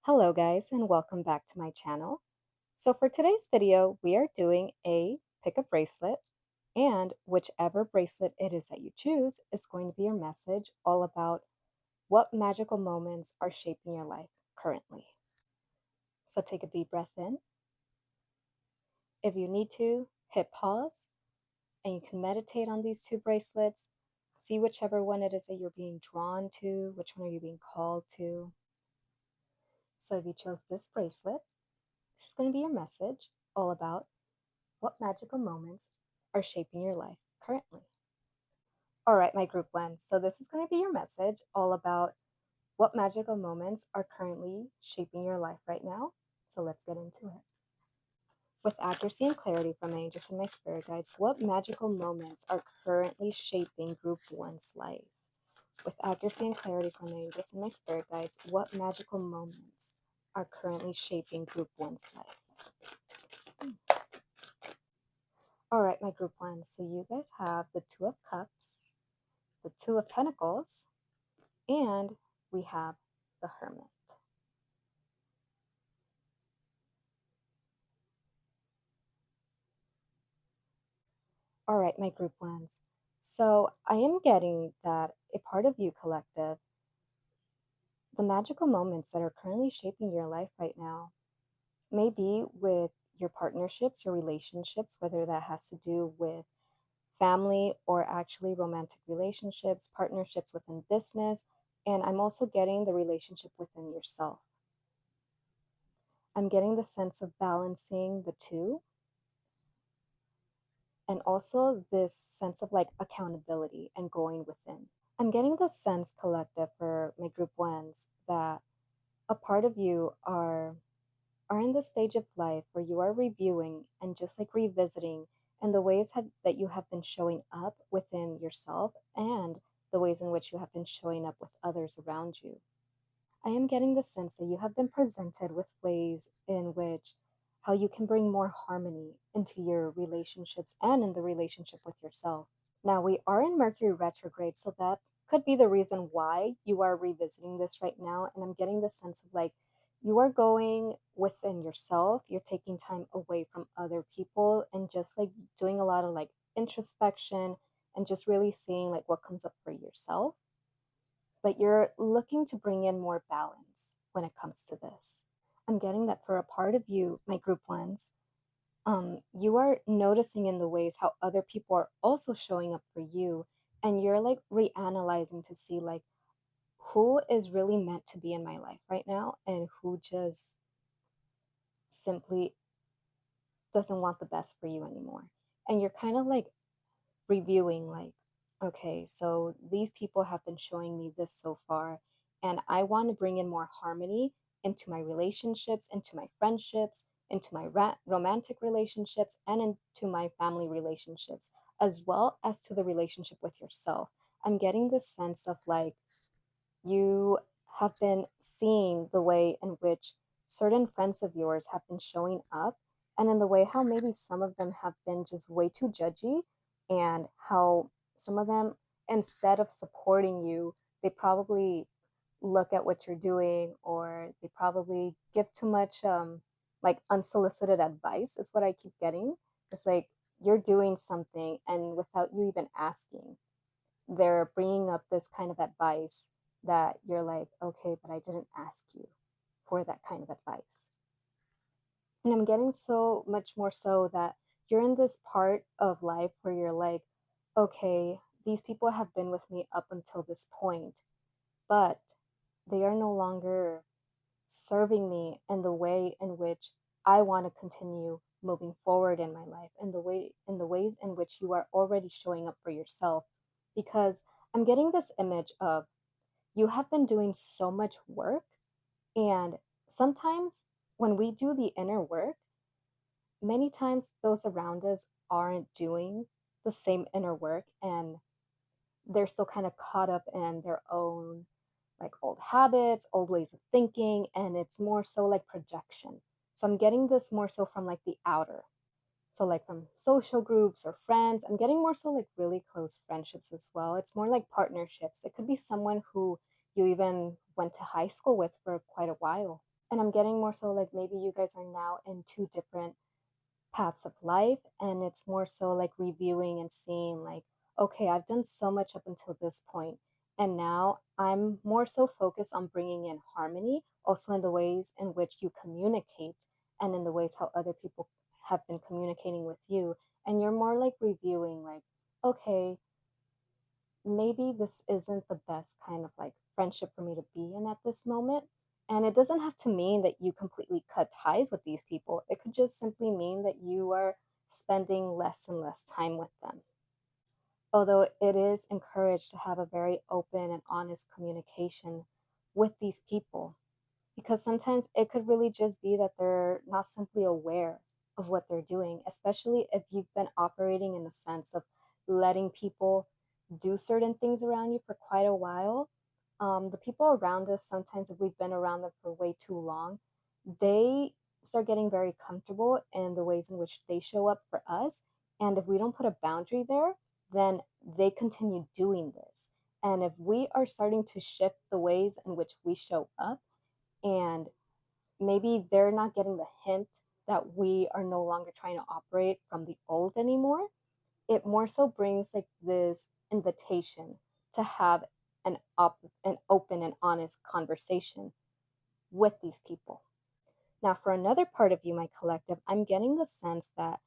Hello guys and welcome back to my channel. So for today's video, we are doing a pick a bracelet, and whichever bracelet it is that you choose is going to be your message all about what magical moments are shaping your life currently. So take a deep breath in. If you need to, hit pause and you can meditate on these two bracelets. See whichever one it is that you're being drawn to, which one are you being called to. So if you chose this bracelet, this is going to be your message all about what magical moments are shaping your life currently. All right, my group ones. So this is going to be your message all about what magical moments are currently shaping your life right now. So let's get into it. With accuracy and clarity from angels and my spirit guides, what magical moments are currently shaping group one's life? With accuracy and clarity from angels and my spirit guides, what magical moments are currently shaping group one's life? All right, my group one. So you guys have the Two of Cups, the Two of Pentacles, and we have the Hermit. All right, my group ones. So I am getting that a part of you collective, the magical moments that are currently shaping your life right now may be with your partnerships, your relationships, whether that has to do with family or actually romantic relationships, partnerships within business, and I'm also getting the relationship within yourself. I'm getting the sense of balancing the two, and also this sense of like accountability and going within. I'm getting the sense collective for my group ones that a part of you are in the stage of life where you are reviewing and just like revisiting and the that you have been showing up within yourself and the ways in which you have been showing up with others around you. I am getting the sense that you have been presented with ways in which how you can bring more harmony into your relationships and in the relationship with yourself. Now, we are in Mercury retrograde, so that could be the reason why you are revisiting this right now. And I'm getting the sense of like you are going within yourself, you're taking time away from other people and just like doing a lot of like introspection and just really seeing like what comes up for yourself. But you're looking to bring in more balance when it comes to this. I'm getting that for a part of you, my group ones, you are noticing in the ways how other people are also showing up for you, and you're like reanalyzing to see like who is really meant to be in my life right now and who just simply doesn't want the best for you anymore. And you're kind of like reviewing like, okay, so these people have been showing me this so far, and I want to bring in more harmony into my relationships, into my friendships, into my romantic relationships, and into my family relationships, as well as to the relationship with yourself. I'm getting this sense of like you have been seeing the way in which certain friends of yours have been showing up, and in the way how maybe some of them have been just way too judgy, and how some of them, instead of supporting you, they probably look at what you're doing, or they probably give too much like unsolicited advice is what I keep getting. It's like you're doing something and without you even asking, they're bringing up this kind of advice that you're like, okay, but I didn't ask you for that kind of advice. And I'm getting so much more so that you're in this part of life where you're like, okay, these people have been with me up until this point, but they are no longer serving me in the way in which I want to continue moving forward in my life, and the ways in which you are already showing up for yourself. Because I'm getting this image of you have been doing so much work, and sometimes when we do the inner work, many times those around us aren't doing the same inner work, and they're still kind of caught up in their own like old habits, old ways of thinking, and it's more so like projection. So I'm getting this more so from like the outer. So like from social groups or friends, I'm getting more so like really close friendships as well. It's more like partnerships. It could be someone who you even went to high school with for quite a while. And I'm getting more so like maybe you guys are now in two different paths of life, and it's more so like reviewing and seeing like, okay, I've done so much up until this point, and now I'm more so focused on bringing in harmony also in the ways in which you communicate and in the ways how other people have been communicating with you. And you're more like reviewing like, okay, maybe this isn't the best kind of like friendship for me to be in at this moment. And it doesn't have to mean that you completely cut ties with these people. It could just simply mean that you are spending less and less time with them. Although it is encouraged to have a very open and honest communication with these people, because sometimes it could really just be that they're not simply aware of what they're doing, especially if you've been operating in the sense of letting people do certain things around you for quite a while. The people around us, sometimes if we've been around them for way too long, they start getting very comfortable in the ways in which they show up for us. And if we don't put a boundary there, then they continue doing this. And if we are starting to shift the ways in which we show up, and maybe they're not getting the hint that we are no longer trying to operate from the old anymore, it more so brings like this invitation to have an open and honest conversation with these people. Now, for another part of you, my collective, I'm getting the sense that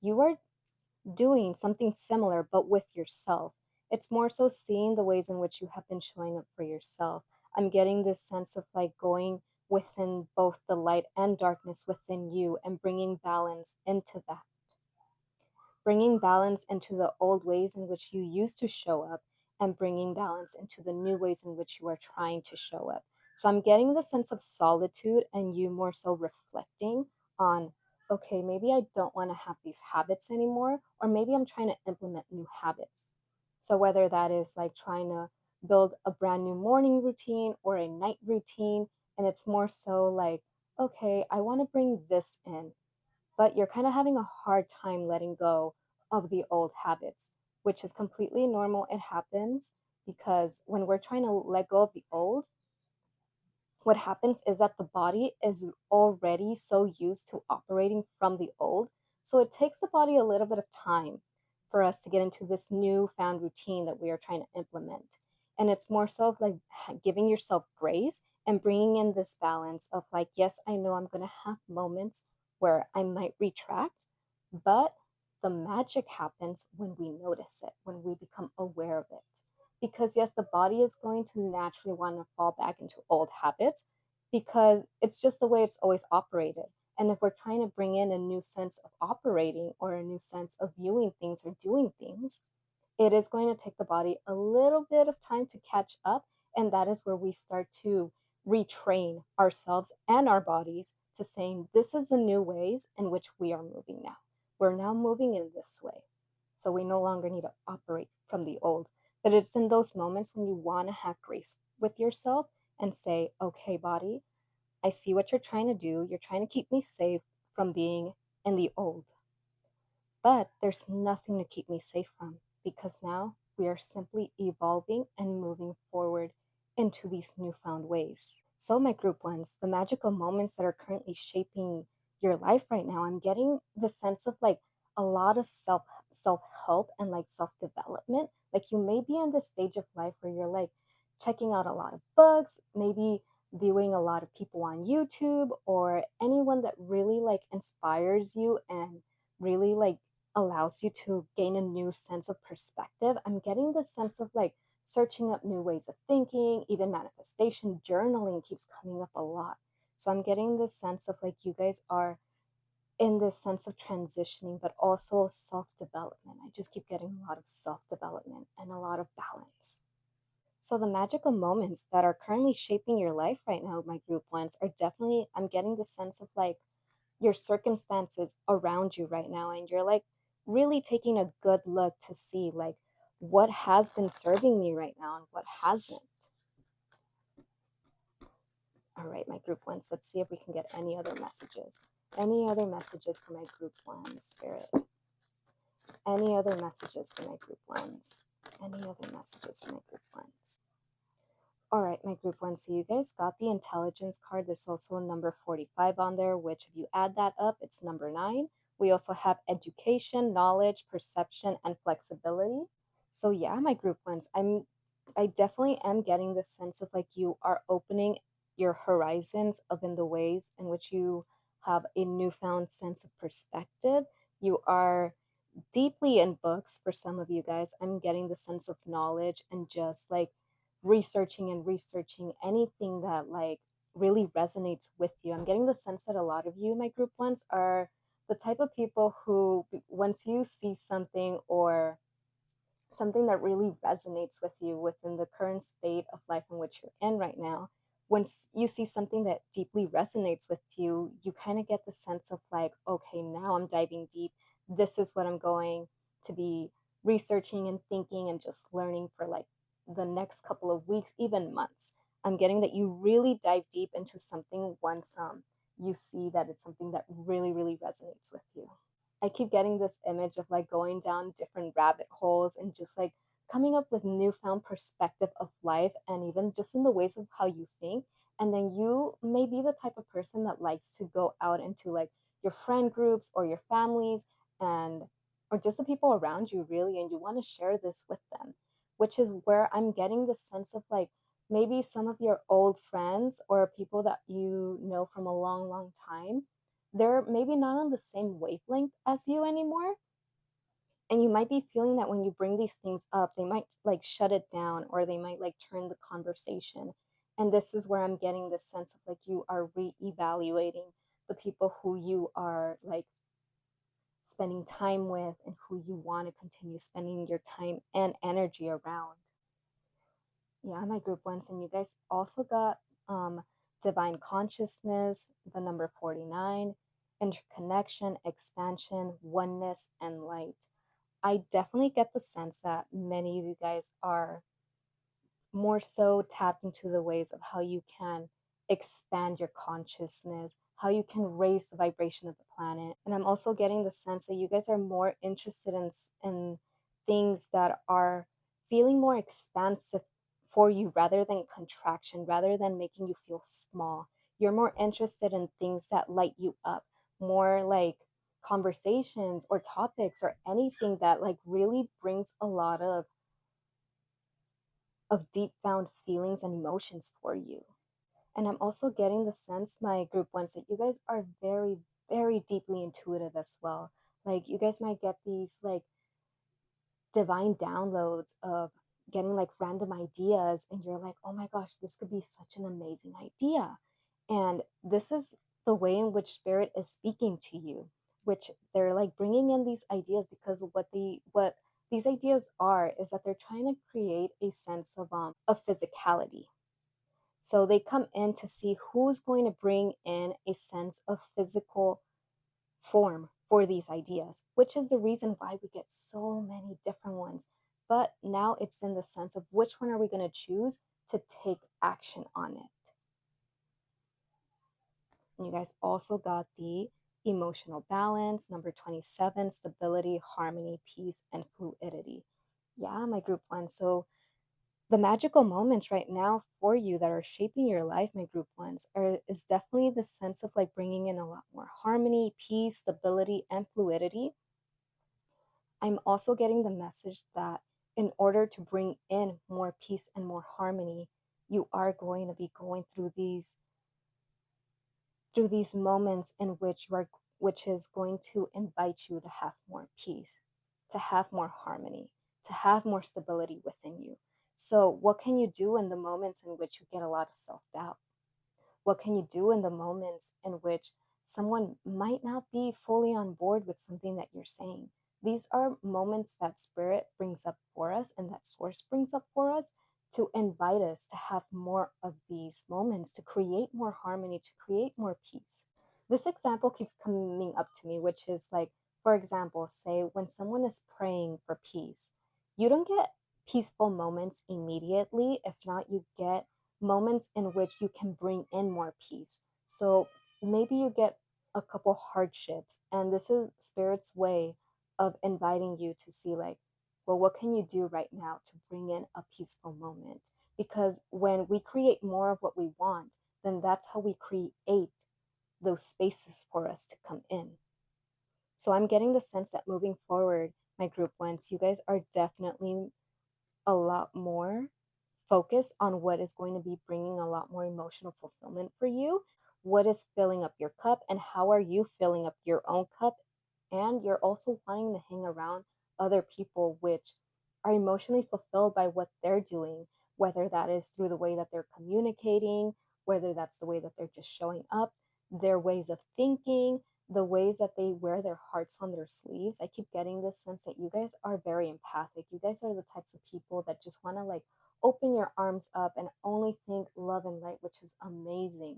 you are doing something similar, but with yourself. It's more so seeing the ways in which you have been showing up for yourself. I'm getting this sense of like going within both the light and darkness within you and bringing balance into that, bringing balance into the old ways in which you used to show up and bringing balance into the new ways in which you are trying to show up. So I'm getting the sense of solitude and you more so reflecting on, okay, maybe I don't want to have these habits anymore, or maybe I'm trying to implement new habits. So whether that is like trying to build a brand new morning routine or a night routine, and it's more so like, okay, I want to bring this in, but you're kind of having a hard time letting go of the old habits, which is completely normal. It happens because when we're trying to let go of the old, what happens is that the body is already so used to operating from the old. So it takes the body a little bit of time for us to get into this newfound routine that we are trying to implement. And it's more so of like giving yourself grace and bringing in this balance of like, yes, I know I'm going to have moments where I might retract, but the magic happens when we notice it, when we become aware of it. Because yes, the body is going to naturally want to fall back into old habits because it's just the way it's always operated. And if we're trying to bring in a new sense of operating or a new sense of viewing things or doing things, it is going to take the body a little bit of time to catch up. And that is where we start to retrain ourselves and our bodies to saying, this is the new ways in which we are moving now. We're now moving in this way. So we no longer need to operate from the old. But it's in those moments when you want to have grace with yourself and say, okay, body, I see what you're trying to do. You're trying to keep me safe from being in the old. But there's nothing to keep me safe from because now we are simply evolving and moving forward into these newfound ways. So, my group ones, the magical moments that are currently shaping your life right now, I'm getting the sense of like a lot of self help and like self development. Like you may be in this stage of life where you're like checking out a lot of books, maybe viewing a lot of people on YouTube or anyone that really like inspires you and really like allows you to gain a new sense of perspective. I'm getting the sense of like searching up new ways of thinking, even manifestation, journaling keeps coming up a lot. So I'm getting this sense of like you guys are in this sense of transitioning, but also self development. I just keep getting a lot of self development and a lot of balance. So the magical moments that are currently shaping your life right now, my group ones, are definitely, I'm getting the sense of like your circumstances around you right now, and you're like really taking a good look to see like what has been serving me right now and what hasn't. All right, my group ones, let's see if we can get any other messages. Any other messages for my group ones, spirit? Any other messages for my group ones? Any other messages for my group ones? All right, my group one. So you guys got the intelligence card. There's also number 45 on there, which if you add that up, it's number 9. We also have education, knowledge, perception, and flexibility. So yeah, my group ones, I definitely am getting the sense of like you are opening your horizons of in the ways in which you have a newfound sense of perspective. You are deeply in books for some of you guys. I'm getting the sense of knowledge and just like researching and researching anything that like really resonates with you. I'm getting the sense that a lot of you, my group ones, are the type of people who, once you see something or something that really resonates with you within the current state of life in which you're in right now, once you see something that deeply resonates with you, you kind of get the sense of like, okay, now I'm diving deep. This is what I'm going to be researching and thinking and just learning for like the next couple of weeks, even months. I'm getting that you really dive deep into something once you see that it's something that really, really resonates with you. I keep getting this image of like going down different rabbit holes and just like coming up with newfound perspective of life and even just in the ways of how you think. And then you may be the type of person that likes to go out into like your friend groups or your families and or just the people around you really, and you want to share this with them, which is where I'm getting the sense of like maybe some of your old friends or people that you know from a long, long time, they're maybe not on the same wavelength as you anymore. And you might be feeling that when you bring these things up, they might like shut it down or they might like turn the conversation. And this is where I'm getting this sense of like you are re-evaluating the people who you are like spending time with and who you want to continue spending your time and energy around. Yeah, my group ones. And you guys also got um, divine consciousness, the number 49, interconnection, expansion, oneness, and light. I definitely get the sense that many of you guys are more so tapped into the ways of how you can expand your consciousness, how you can raise the vibration of the planet. And I'm also getting the sense that you guys are more interested in things that are feeling more expansive for you rather than contraction, rather than making you feel small. You're more interested in things that light you up, more like conversations or topics or anything that like really brings a lot of deep found feelings and emotions for you. And I'm also getting the sense, my group ones, that you guys are very, very deeply intuitive as well. Like you guys might get these like divine downloads of getting like random ideas, and you're like, oh my gosh, this could be such an amazing idea. And this is the way in which spirit is speaking to you, which they're like bringing in these ideas because what these ideas are is that they're trying to create a sense of physicality. So they come in to see who's going to bring in a sense of physical form for these ideas, which is the reason why we get so many different ones. But now it's in the sense of which one are we going to choose to take action on it. And you guys also got the emotional balance, number 27, stability, harmony, peace, and fluidity. Yeah, my group one. So the magical moments right now for you that are shaping your life, my group ones, is definitely the sense of like bringing in a lot more harmony, peace, stability, and fluidity. I'm also getting the message that in order to bring in more peace and more harmony, you are going to be going through these moments in which you are which is going to invite you to have more peace, to have more harmony, to have more stability within you. So what can you do in the moments in which you get a lot of self-doubt? What can you do in the moments in which someone might not be fully on board with something that you're saying? These are moments that spirit brings up for us and that source brings up for us to invite us to have more of these moments, to create more harmony, to create more peace. This example keeps coming up to me, which is like, for example, say when someone is praying for peace, you don't get peaceful moments immediately. If not, you get moments in which you can bring in more peace. So maybe you get a couple hardships, and this is spirit's way of inviting you to see, like, well, what can you do right now to bring in a peaceful moment? Because when we create more of what we want, then that's how we create those spaces for us to come in. So I'm getting the sense that moving forward, my group ones, you guys are definitely a lot more focused on what is going to be bringing a lot more emotional fulfillment for you, what is filling up your cup, and how are you filling up your own cup. And you're also wanting to hang around other people which are emotionally fulfilled by what they're doing, whether that is through the way that they're communicating, whether that's the way that they're just showing up, their ways of thinking, the ways that they wear their hearts on their sleeves. I keep getting this sense that you guys are very empathic. You guys are the types of people that just want to like open your arms up and only think love and light, which is amazing.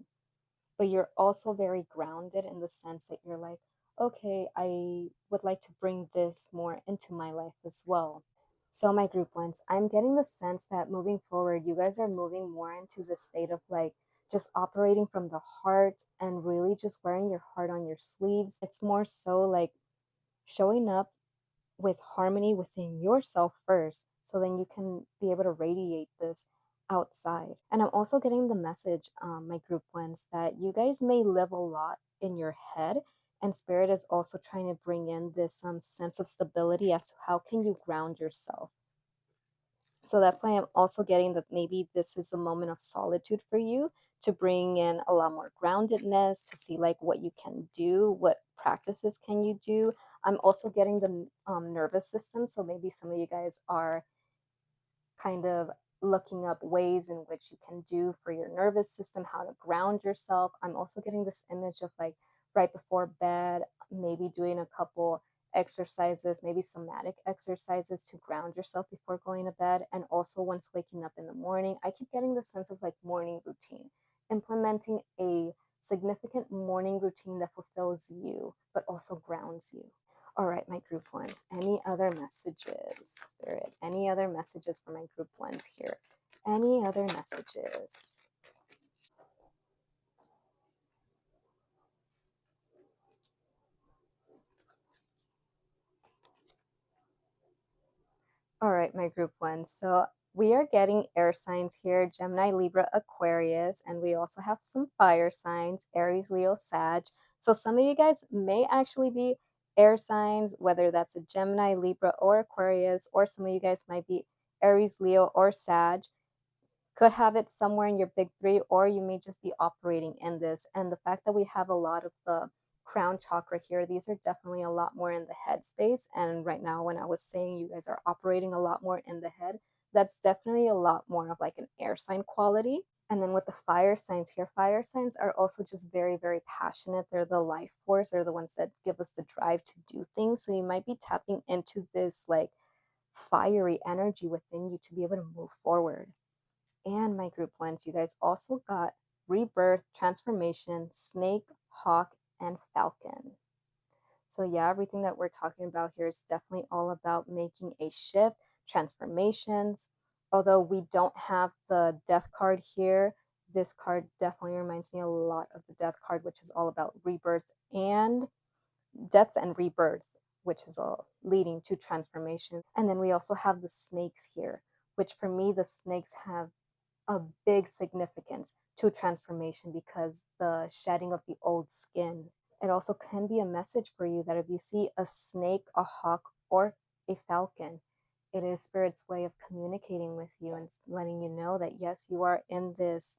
But you're also very grounded in the sense that you're like, okay, I would like to bring this more into my life as well. So, my group ones, I'm getting the sense that moving forward, you guys are moving more into the state of like just operating from the heart and really just wearing your heart on your sleeves. It's more so like showing up with harmony within yourself first, so then you can be able to radiate this outside. And I'm also getting the message, my group ones, that you guys may live a lot in your head, and spirit is also trying to bring in this sense of stability as to how can you ground yourself. So that's why I'm also getting that maybe this is a moment of solitude for you to bring in a lot more groundedness, to see like what you can do, what practices can you do. I'm also getting the nervous system. So maybe some of you guys are kind of looking up ways in which you can do for your nervous system, how to ground yourself. I'm also getting this image of like right before bed, maybe doing a couple exercises, maybe somatic exercises to ground yourself before going to bed. And also once waking up in the morning, I keep getting the sense of like morning routine, implementing a significant morning routine that fulfills you, but also grounds you. All right, my group ones. Any other messages, Spirit? Any other messages for my group ones here? Any other messages? All right, my group ones. So we are getting air signs here: Gemini, Libra, Aquarius, and we also have some fire signs: Aries, Leo, Sag. So some of you guys may actually be air signs, whether that's a Gemini, Libra, or Aquarius, or some of you guys might be Aries, Leo, or Sag. Could have it somewhere in your big three, or you may just be operating in this. And the fact that we have a lot of the crown chakra here, these are definitely a lot more in the head space. And right now, when I was saying you guys are operating a lot more in the head, that's definitely a lot more of like an air sign quality. And then with the fire signs here, fire signs are also just very, very passionate. They're the life force, they're the ones that give us the drive to do things. So you might be tapping into this like fiery energy within you to be able to move forward. And my group ones, you guys also got rebirth, transformation, snake, hawk, and falcon. So, yeah, everything that we're talking about here is definitely all about making a shift, transformations. Although we don't have the death card here, this card definitely reminds me a lot of the death card, which is all about rebirth and deaths and rebirth, which is all leading to transformation. And then we also have the snakes here, which for me, the snakes have a big significance to transformation because the shedding of the old skin. It also can be a message for you that if you see a snake, a hawk, or a falcon, it is spirit's way of communicating with you and letting you know that yes, you are in this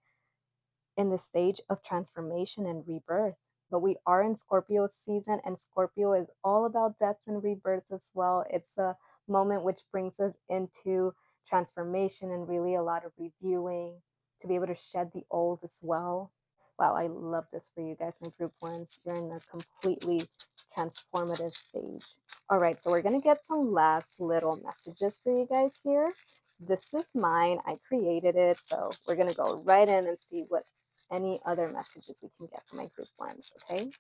stage of transformation and rebirth. But we are in Scorpio season, and Scorpio is all about deaths and rebirths as well. It's a moment which brings us into transformation and really a lot of reviewing to be able to shed the old as well. Wow, I love this for you guys, my group ones. You're in a completely transformative stage. All right, so we're going to get some last little messages for you guys here. This is mine. I created it. So we're going to go right in and see what any other messages we can get from my group ones, okay?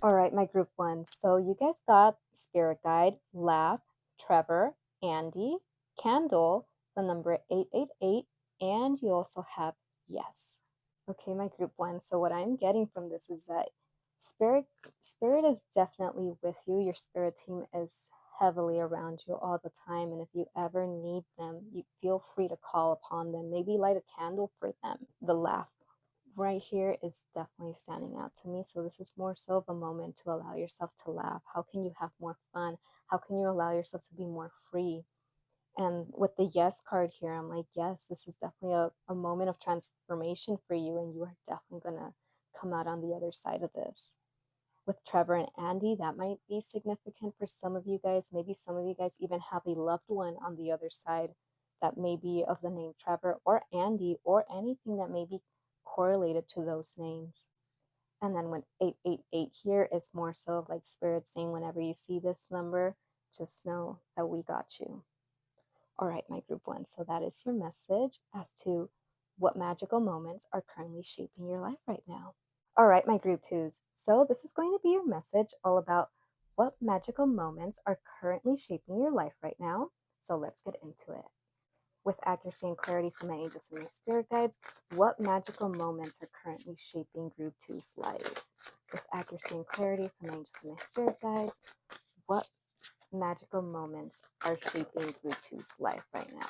All right, my group one. So you guys got Spirit Guide, Laugh, Trevor, Andy, Candle, the number 888, and you also have Yes. Okay, my group one. So what I'm getting from this is that spirit spirit is definitely with you. Your spirit team is heavily around you all the time, and if you ever need them, you feel free to call upon them. Maybe light a candle for them. The laugh right here is definitely standing out to me. So this is more so of a moment to allow yourself to laugh. How can you have more fun? How can you allow yourself to be more free? And with the yes card here, I'm like, yes, this is definitely a moment of transformation for you, and you are definitely going to come out on the other side of this. With Trevor and Andy, that might be significant for some of you guys. Maybe some of you guys even have a loved one on the other side that may be of the name Trevor or Andy or anything that may be correlated to those names. And then when 888 here is more so of like spirit saying, whenever you see this number, just know that we got you. All right, my group one. So that is your message as to what magical moments are currently shaping your life right now. All right, my group twos. So this is going to be your message all about what magical moments are currently shaping your life right now. So let's get into it. With accuracy and clarity from my angels and my spirit guides, what magical moments are currently shaping group two's life? With accuracy and clarity from my angels and my spirit guides, what magical moments are shaping group two's life right now?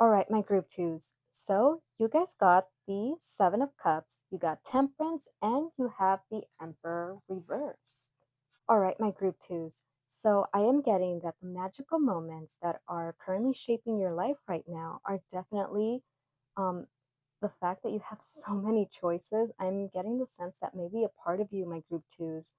All right, my group twos. So you guys got the Seven of Cups, you got Temperance, and you have the Emperor reverse. All right, my group twos. So I am getting that the magical moments that are currently shaping your life right now are definitely um, the fact that you have so many choices. I'm getting the sense that maybe a part of you, my group twos,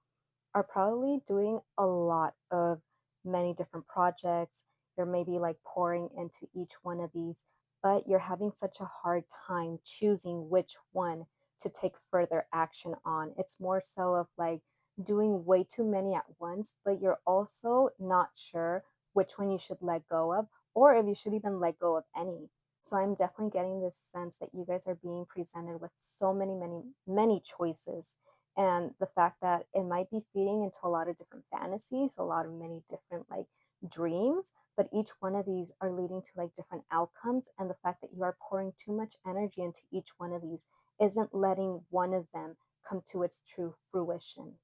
are probably doing a lot of many different projects. You're maybe like pouring into each one of these, but you're having such a hard time choosing which one to take further action on. It's more so of like doing way too many at once, but you're also not sure which one you should let go of or if you should even let go of any. So I'm definitely getting this sense that you guys are being presented with so many, many, many choices, and the fact that it might be feeding into a lot of different fantasies, a lot of many different like dreams, but each one of these are leading to like different outcomes, and the fact that you are pouring too much energy into each one of these isn't letting one of them come to its true fruition.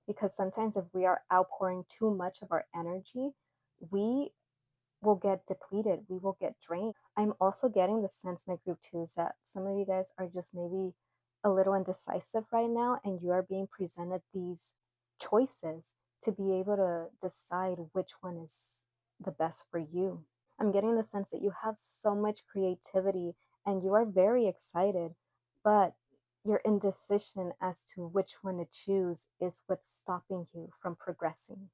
Because sometimes if we are outpouring too much of our energy, we will get depleted, we will get drained. I'm also getting the sense, my group too, is that some of you guys are just maybe a little indecisive right now, and you are being presented these choices to be able to decide which one is the best for you. I'm getting the sense that you have so much creativity and you are very excited, but your indecision as to which one to choose is what's stopping you from progressing.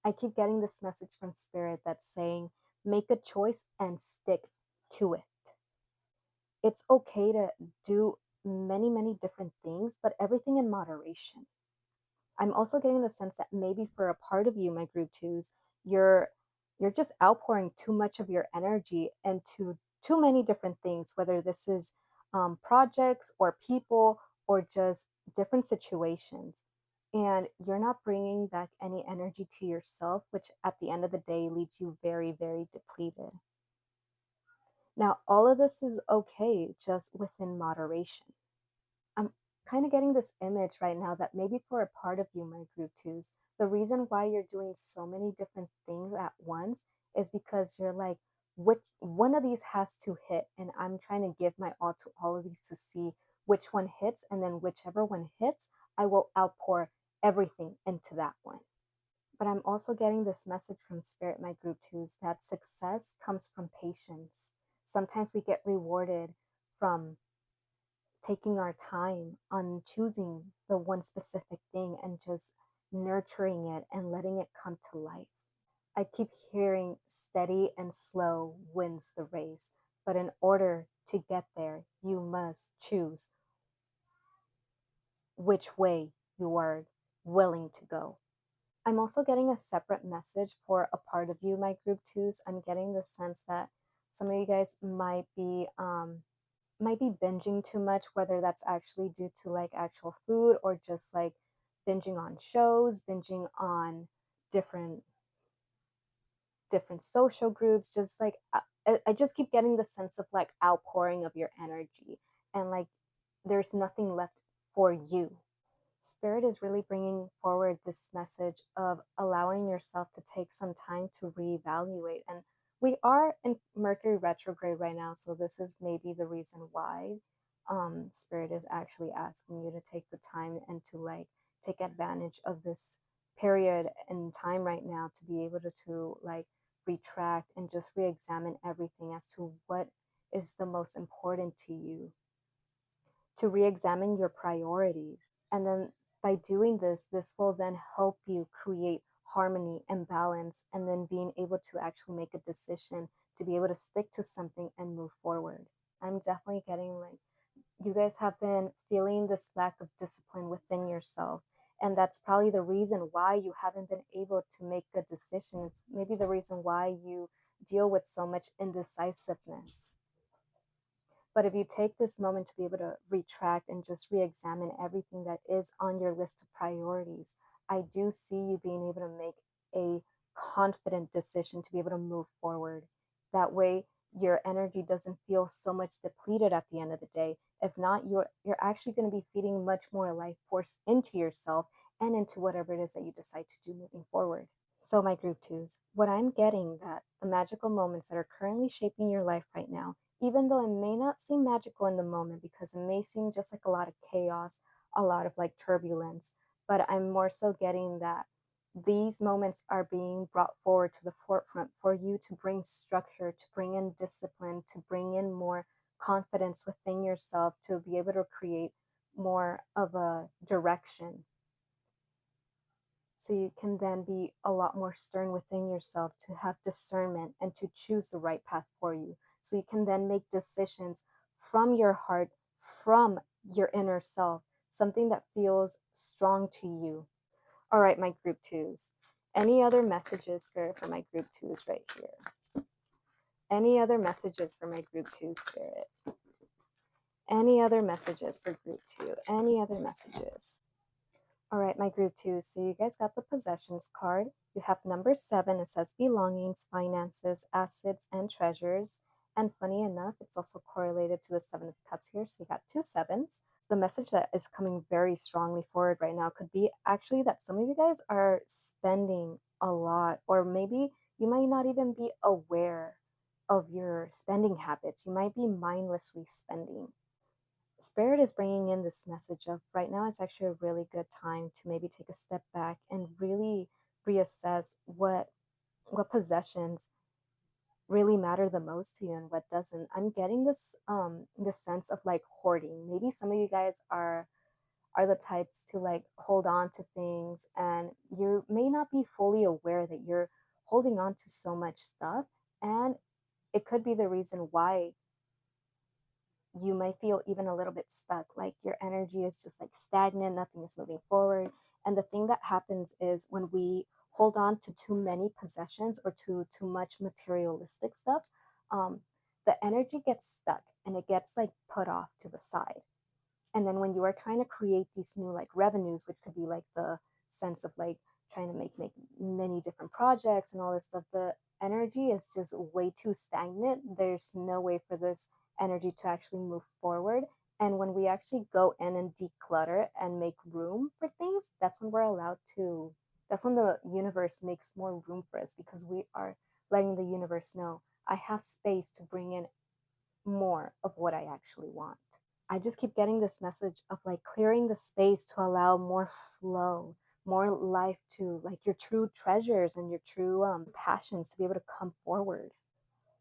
I keep getting this message from Spirit that's saying, make a choice and stick to it. It's okay to do many, many different things, but everything in moderation. I'm also getting the sense that maybe for a part of you, my group twos, you're you're just outpouring too much of your energy into too many different things, whether this is projects or people or just different situations. And you're not bringing back any energy to yourself, which at the end of the day leaves you very, very depleted. Now, all of this is okay, just within moderation. I'm kind of getting this image right now that maybe for a part of you, my group twos, the reason why you're doing so many different things at once is because you're like, which one of these has to hit? And I'm trying to give my all to all of these to see which one hits. And then whichever one hits, I will outpour everything into that one. But I'm also getting this message from Spirit, my group twos, that success comes from patience. Sometimes we get rewarded from taking our time on choosing the one specific thing and just nurturing it and letting it come to life. I keep hearing steady and slow wins the race, but in order to get there, you must choose which way you are willing to go. I'm also getting a separate message for a part of you, my group twos. I'm getting the sense that some of you guys might be binging too much, whether that's actually due to like actual food or just like binging on shows, binging on different different social groups, just like I just keep getting the sense of like outpouring of your energy and like there's nothing left for you. Spirit is really bringing forward this message of allowing yourself to take some time to reevaluate. And we are in Mercury retrograde right now, so this is maybe the reason why Spirit is actually asking you to take the time and to like take advantage of this period in time right now to be able to like retract and just re-examine everything as to what is the most important to you, to re-examine your priorities. And then by doing this, this will then help you create harmony and balance, and then being able to actually make a decision to be able to stick to something and move forward. I'm definitely getting like you guys have been feeling this lack of discipline within yourself. And that's probably the reason why you haven't been able to make good decisions. It's maybe the reason why you deal with so much indecisiveness. But if you take this moment to be able to retract and just re examine everything that is on your list of priorities, I do see you being able to make a confident decision to be able to move forward. That way, your energy doesn't feel so much depleted at the end of the day. If not, you're actually going to be feeding much more life force into yourself and into whatever it is that you decide to do moving forward. So, my group twos, what I'm getting that the magical moments that are currently shaping your life right now, even though it may not seem magical in the moment because it may seem just like a lot of chaos, a lot of like turbulence, but I'm more so getting that these moments are being brought forward to the forefront for you to bring structure, to bring in discipline, to bring in more confidence within yourself, to be able to create more of a direction, so you can then be a lot more stern within yourself to have discernment and to choose the right path for you. So you can then make decisions from your heart, from your inner self, something that feels strong to you. All right, my group twos. Any other messages, Spirit, for my group twos right here? Any other messages for my group two, Spirit? Any other messages for group two? Any other messages? All right, my group two. So you guys got the possessions card. You have number 7. It says belongings, finances, assets, and treasures. And funny enough, it's also correlated to the 7 of Cups here. So you got 2 7s. The message that is coming very strongly forward right now could be actually that some of you guys are spending a lot, or maybe you might not even be aware of your spending habits. You might be mindlessly spending. Spirit is bringing in this message of right now is actually a really good time to maybe take a step back and really reassess what possessions really matter the most to you and what doesn't. I'm getting this sense of like hoarding. Maybe some of you guys are the types to like hold on to things, and you may not be fully aware that you're holding on to so much stuff, and it could be the reason why you might feel even a little bit stuck, like your energy is just like stagnant, nothing is moving forward. And the thing that happens is when we hold on to too many possessions or too much materialistic stuff, um, the energy gets stuck and it gets like put off to the side. And then when you are trying to create these new like revenues, which could be like the sense of like trying to make many different projects and all this stuff, the energy is just way too stagnant. There's no way for this energy to actually move forward. And when we actually go in and declutter and make room for things, that's when we're allowed to, that's when the universe makes more room for us, because we are letting the universe know I have space to bring in more of what I actually want. I just keep getting this message of like clearing the space to allow more flow, more life to like your true treasures and your true passions to be able to come forward.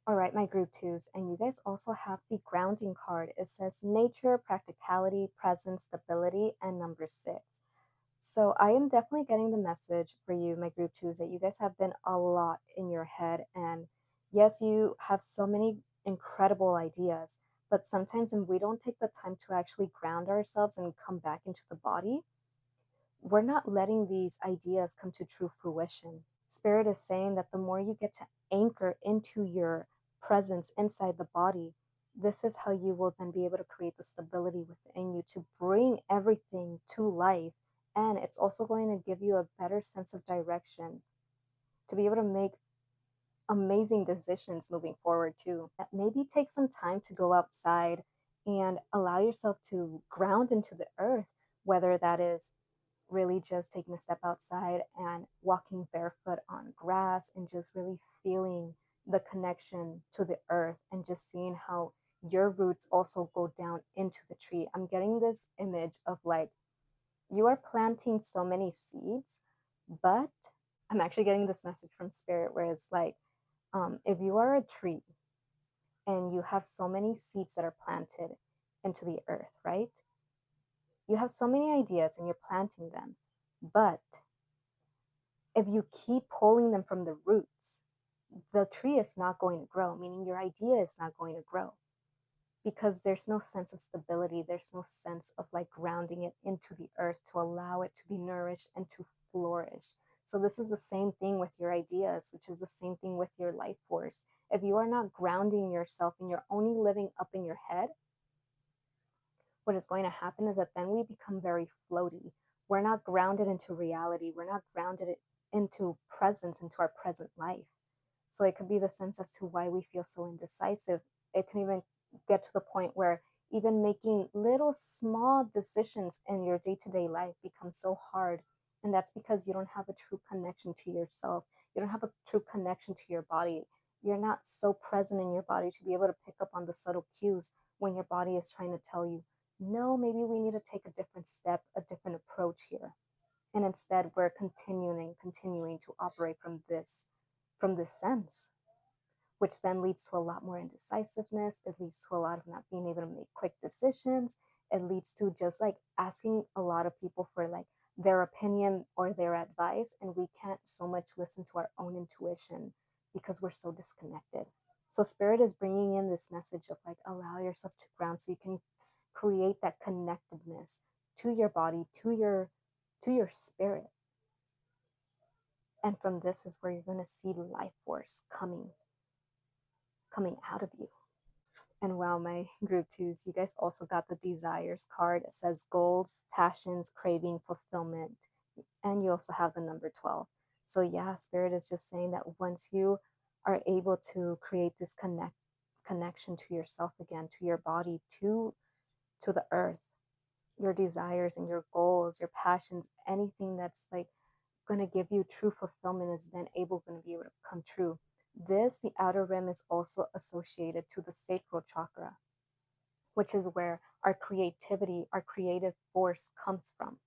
All right, my group twos, and you guys also have the grounding card. It says nature, practicality, presence, stability, and number 6. So I am definitely getting the message for you, my group twos, that you guys have been a lot in your head. And yes, you have so many incredible ideas, but sometimes when we don't take the time to actually ground ourselves and come back into the body, we're not letting these ideas come to true fruition. Spirit is saying that the more you get to anchor into your presence inside the body, this is how you will then be able to create the stability within you to bring everything to life. And it's also going to give you a better sense of direction to be able to make amazing decisions moving forward too. Maybe take some time to go outside and allow yourself to ground into the earth, whether that is really just taking a step outside and walking barefoot on grass and just really feeling the connection to the earth and just seeing how your roots also go down into the tree. I'm getting this image of like you are planting so many seeds, but I'm actually getting this message from spirit where it's like, if you are a tree and you have so many seeds that are planted into the earth, right? You have so many ideas and you're planting them, but if you keep pulling them from the roots, the tree is not going to grow, meaning your idea is not going to grow because there's no sense of stability. There's no sense of like grounding it into the earth to allow it to be nourished and to flourish. So, this is the same thing with your ideas, which is the same thing with your life force. If you are not grounding yourself and you're only living up in your head, what is going to happen is that then we become very floaty. We're not grounded into reality. We're not grounded into presence, into our present life. So it could be the sense as to why we feel so indecisive. It can even get to the point where even making little small decisions in your day to day life becomes so hard. And that's because you don't have a true connection to yourself. You don't have a true connection to your body. You're not so present in your body to be able to pick up on the subtle cues when your body is trying to tell you, no, maybe we need to take a different step, a different approach here. And instead, we're continuing to operate from this sense, which then leads to a lot more indecisiveness. It leads to a lot of not being able to make quick decisions. It leads to just like asking a lot of people for like their opinion or their advice. And we can't so much listen to our own intuition because we're so disconnected. So, Spirit is bringing in this message of like, allow yourself to ground so you can create that connectedness to your body, to your spirit. And from this is where you're going to see life force coming out of you. And wow, my group twos, you guys also got the desires card. It says goals, passions, craving, fulfillment. And you also have the number 12. So yeah, Spirit is just saying that once you are able to create this connection to yourself again, to your body, to the earth, your desires and your goals, your passions, anything that's like going to give you true fulfillment is then going to be able to come true. This, the outer rim, is also associated to the sacral chakra, which is where our creativity, our creative force comes from.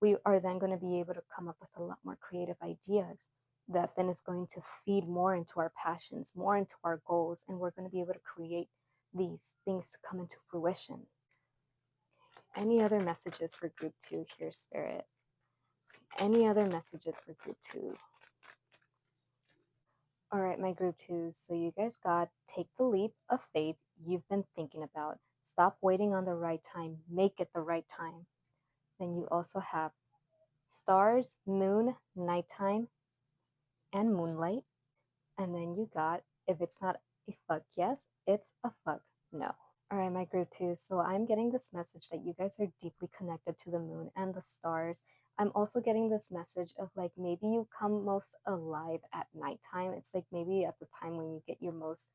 We are then going to be able to come up with a lot more creative ideas that then is going to feed more into our passions, more into our goals, and we're going to be able to create these things to come into fruition. Any other messages for group two here, Spirit? Any other messages for group two? All right, my group twos. So you guys got take the leap of faith you've been thinking about. Stop waiting on the right time. Make it the right time. Then you also have stars, moon, nighttime, and moonlight. And then you got if it's not a fuck yes, it's a fuck no. All right, my group two. So I'm getting this message that you guys are deeply connected to the moon and the stars. I'm also getting this message of like maybe you come most alive at nighttime. It's like maybe at the time when you get your most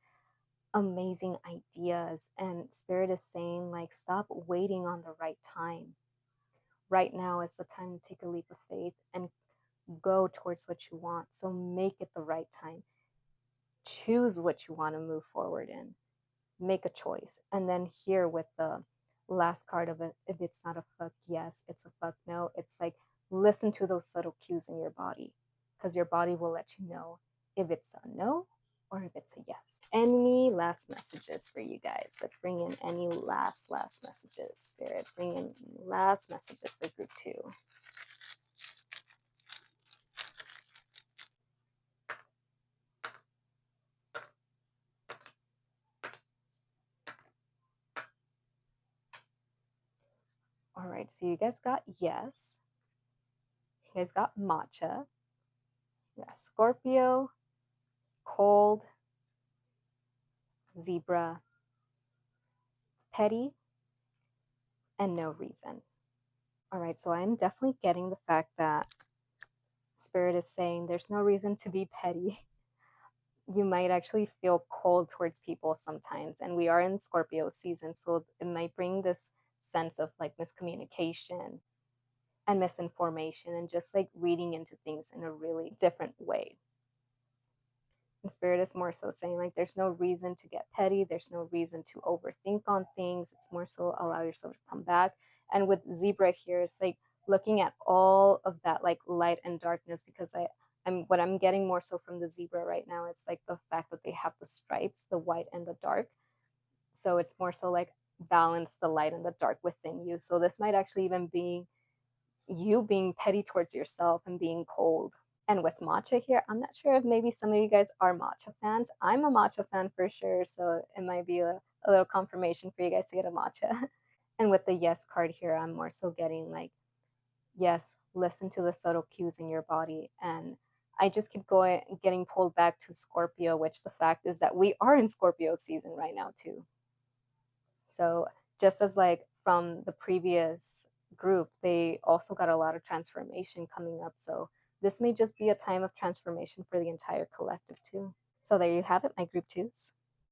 amazing ideas. And Spirit is saying, like, stop waiting on the right time. Right now is the time to take a leap of faith and go towards what you want. So make it the right time. Choose what you want to move forward in, make a choice. And then here with the last card of it, if it's not a fuck yes, it's a fuck no. It's like listen to those subtle cues in your body because your body will let you know if it's a no or if it's a yes. Any last messages for you guys? Let's bring in any last messages. Spirit, bring in last messages for group two. All right, so you guys got yes. You guys got matcha. Yeah, Scorpio, cold, zebra, petty, and no reason. All right, so I'm definitely getting the fact that Spirit is saying there's no reason to be petty. You might actually feel cold towards people sometimes, and we are in Scorpio season, so it might bring this sense of like miscommunication and misinformation and just like reading into things in a really different way. And Spirit is more so saying like there's no reason to get petty, there's no reason to overthink on things. It's more so allow yourself to come back. And with zebra here, it's like looking at all of that like light and darkness, because I'm what I'm getting more so from the zebra right now, it's like the fact that they have the stripes, the white and the dark. So it's more so like balance the light and the dark within you. So this might actually even be you being petty towards yourself and being cold. And with matcha here, I'm not sure if maybe some of you guys are matcha fans. I'm a matcha fan for sure, so it might be a little confirmation for you guys to get a matcha. And with the yes card here, I'm more so getting like, yes, listen to the subtle cues in your body. And I just keep going, getting pulled back to Scorpio, which the fact is that we are in Scorpio season right now, too. So just as like from the previous group, they also got a lot of transformation coming up. So this may just be a time of transformation for the entire collective too. So there you have it, my group twos.